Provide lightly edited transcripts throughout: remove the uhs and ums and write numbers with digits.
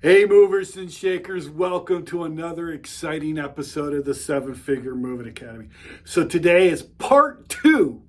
Hey, movers and shakers, welcome to another exciting episode of the Seven Figure Moving Academy. So, today is part two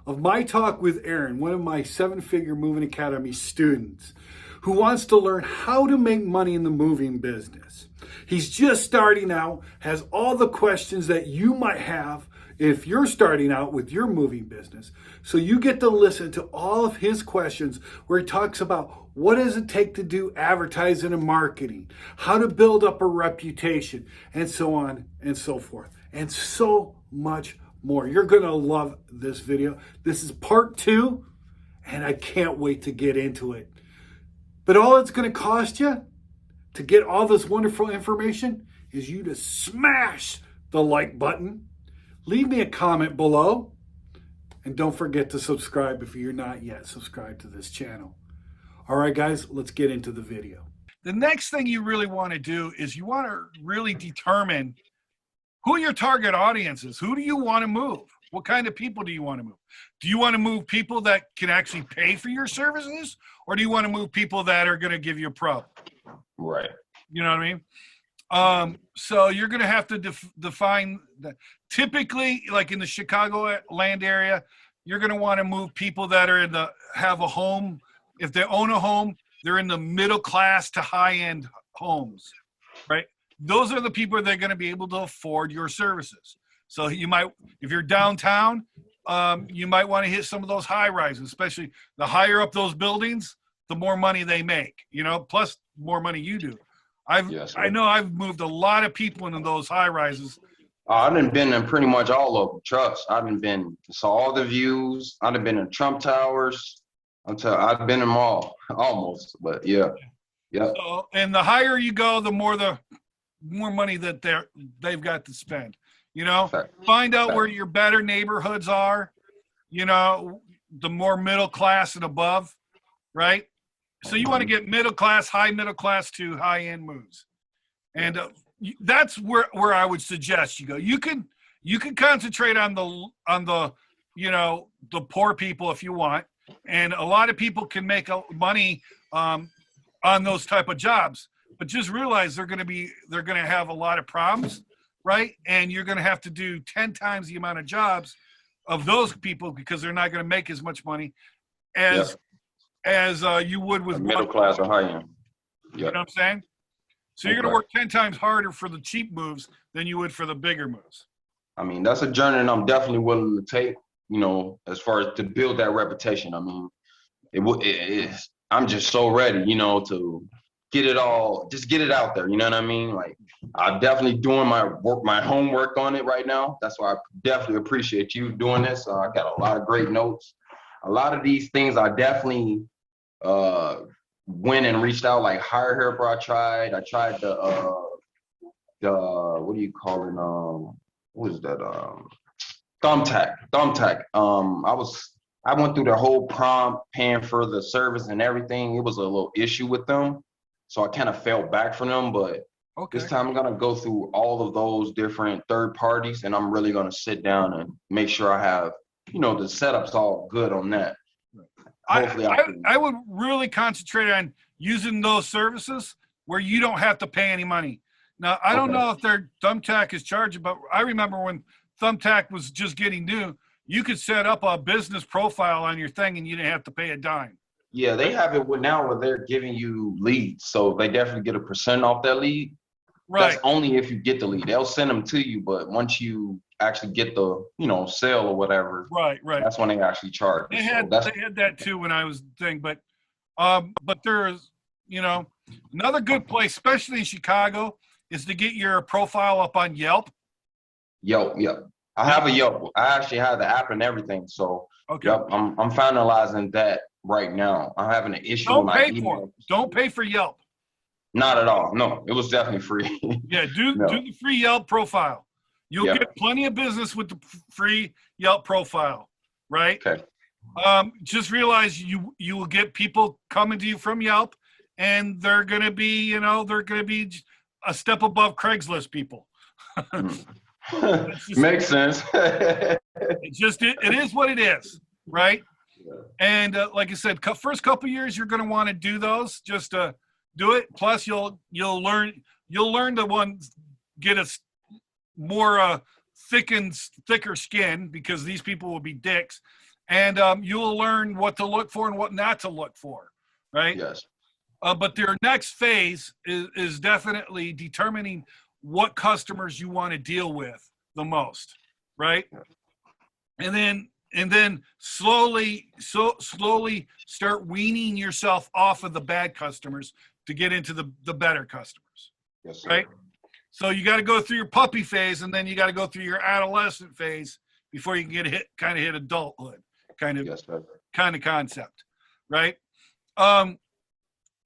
of my talk with Aaron, one of my Seven Figure Moving Academy students who wants to learn how to make money in the moving business. He's just starting out, has all the questions that you might have if you're starting out with your moving business. So you get to listen to all of his questions where he talks about what does it take to do advertising and marketing, how to build up a reputation, and so on and so forth, and so much more. You're going to love this video. This is part two, and I can't wait to get into it. But all it's going to cost you to get all this wonderful information is you to smash the like button. Leave me a comment below, and don't forget to subscribe if you're not yet subscribed to this channel. All right, guys, let's get into the video. The next thing you really want to do is you want to really determine who your target audience is. Who do you want to move? What kind of people do you want to move? Do you want to move people that can actually pay for your services, or do you want to move people that are going to give you a pro? Right. You know what I mean? So you're going to have to define that. Typically, like in the Chicago land area, you're going to want to move people that are have a home. If they own a home, they're in the middle class to high end homes, right? Those are the people that are going to be able to afford your services. So you might, if you're downtown, you might want to hit some of those high rises, especially the higher up those buildings, the more money they make, plus more money you do. I know I've moved a lot of people into those high rises. I've been in pretty much all of them. Trust. Saw all the views. I've been in Trump Towers. I've been in them all, almost. But yeah. So, and the higher you go, the more money that they've got to spend. Find out where your better neighborhoods are. The more middle class and above, right? So you want to get middle class, high middle class to high end moves, and that's where I would suggest you go. You can concentrate on the the poor people if you want, and a lot of people can make money on those type of jobs. But just realize they're going to have a lot of problems, right? And you're going to have to do 10 times the amount of jobs of those people because they're not going to make as much money as you would with middle class or high end. You know what I'm saying? So you're going to work 10 times harder for the cheap moves than you would for the bigger moves. I mean, that's a journey that I'm definitely willing to take, as far as to build that reputation. I mean, I'm just so ready, to get it all, just get it out there. You know what I mean? Like, I'm definitely doing my homework on it right now. That's why I definitely appreciate you doing this. I got a lot of great notes. A lot of these things I definitely went and reached out, like Hire Helper. I tried the what do you call it? What is that? Thumbtack. I went through the whole prompt, paying for the service and everything. It was a little issue with them, so I kind of fell back from them. But this time I'm gonna go through all of those different third parties, and I'm really gonna sit down and make sure I have the setup's all good on that. Hopefully I would really concentrate on using those services where you don't have to pay any money. Now, I don't know if their Thumbtack is charging, but I remember when Thumbtack was just getting new, you could set up a business profile on your thing and you didn't have to pay a dime. Yeah, they have it now where they're giving you leads. So they definitely get a % off that lead. Right. That's only if you get the lead. They'll send them to you, but once you actually get the sale or whatever, right, that's when they actually charge. They had that too when I was doing, but there's another good place, especially in Chicago, is to get your profile up on Yelp. Yep. I have a Yelp. I actually have the app and everything. So Yep, I'm finalizing that right now. I'm having an issue with my email. Don't pay for Yelp. Not at all. No, it was definitely free. Yeah, do the free Yelp profile. You'll get plenty of business with the free Yelp profile, right? Okay. Just realize you will get people coming to you from Yelp, and they're gonna be a step above Craigslist people. Makes sense. it is what it is, right? Yeah. And like I said, first couple of years you're gonna want to do those just to do it. Plus, you'll learn the ones get a more thicker skin, because these people will be dicks, and you will learn what to look for and what not to look for, right? Yes. But their next phase is definitely determining what customers you want to deal with the most, right? And then slowly start weaning yourself off of the bad customers to get into the better customers. Yes, sir. Right? So you got to go through your puppy phase, and then you got to go through your adolescent phase before you can get hit adulthood kind of Yes, sir. concept, right?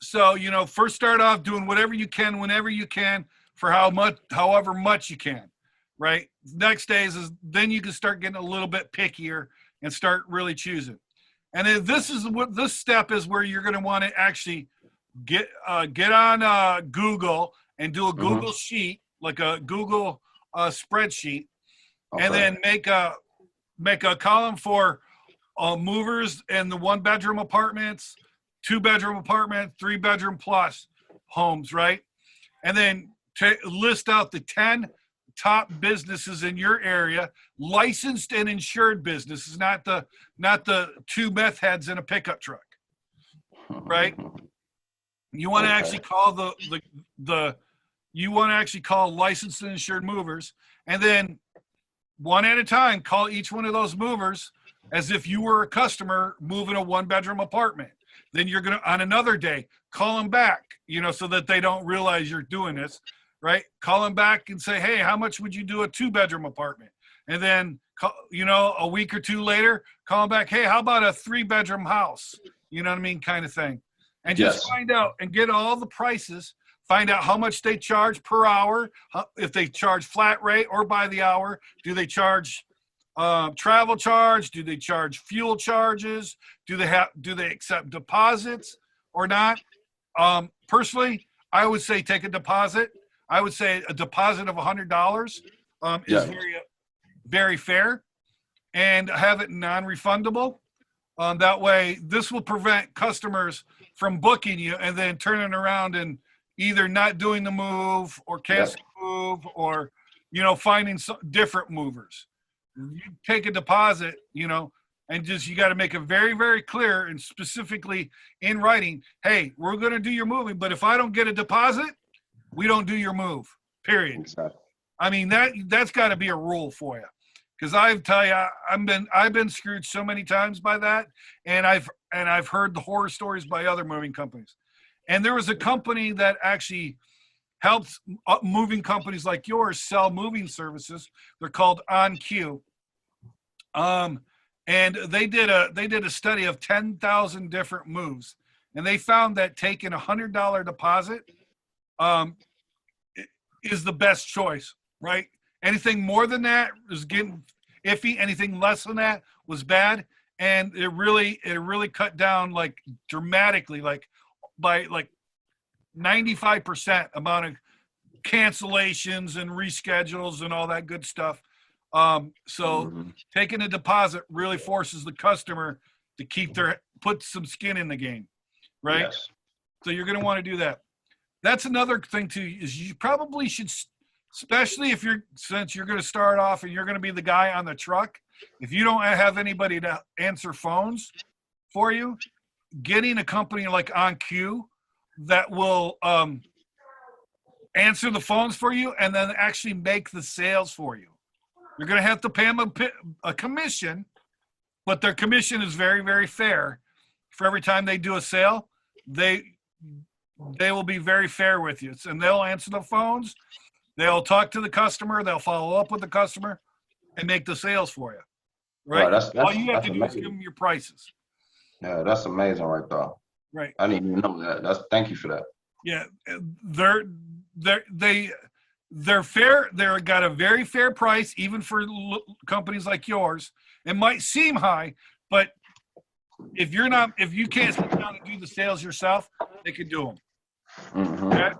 So, first start off doing whatever you can, whenever you can, for however much you can, right? Next days is then you can start getting a little bit pickier and start really choosing. And then this step is where you're going to want to actually get on Google and do a Google sheet, like a Google spreadsheet, and then make a column for movers in the 1-bedroom apartments, 2-bedroom apartment, 3-bedroom plus homes, right? And then list out the 10 top businesses in your area, licensed and insured businesses, not the 2 meth heads in a pickup truck, right? You want to actually call you want to actually call licensed and insured movers, and then one at a time call each one of those movers as if you were a customer moving a 1-bedroom apartment. Then you're going to, on another day, call them back, so that they don't realize you're doing this, right? Call them back and say, hey, how much would you do a 2-bedroom apartment? And then, a week or 2 later, call them back, hey, how about a 3-bedroom house? You know what I mean? Kind of thing. And just find out and get all the prices, find out how much they charge per hour, if they charge flat rate or by the hour. Do they charge travel charge? Do they charge fuel charges? Do they accept deposits or not? Personally, I would say take a deposit. I would say a deposit of $100 is very, very fair, and have it non-refundable. That way, this will prevent customers from booking you and then turning around and either not doing the move or canceling the move, or finding some different movers. You take a deposit, and you got to make it very, very clear and specifically in writing, hey, we're going to do your moving, but if I don't get a deposit, we don't do your move, period. Exactly. I mean, that's got to be a rule for you, because I tell you, I've been screwed so many times by that, and I've heard the horror stories by other moving companies. And there was a company that actually helps moving companies like yours sell moving services. They're called OnQ. And they did a study of 10,000 different moves, and they found that taking $100 deposit is the best choice, right? Anything more than that is getting iffy. Anything less than that was bad, and it really cut down like dramatically, like by like 95% amount of cancellations and reschedules and all that good stuff. So taking a deposit really forces the customer to put some skin in the game, right? Yes. So you're going to want to do that. That's another thing too, is you probably should, especially since you're going to start off and you're going to be the guy on the truck, if you don't have anybody to answer phones for you, getting a company like OnQ that will answer the phones for you and then actually make the sales for you. You're going to have to pay them a commission, but their commission is very, very fair. For every time they do a sale, they will be very fair with you, and they'll answer the phones. They'll talk to the customer. They'll follow up with the customer and make the sales for you. Right? That's all you have to do amazing. is give them your prices. Yeah, that's amazing right there. Right. I didn't even know that. Thank you for that. Yeah, they're fair. They're got a very fair price, even for companies like yours. It might seem high, but if you can't sit down and do the sales yourself, they can do them. Mm-hmm. Okay?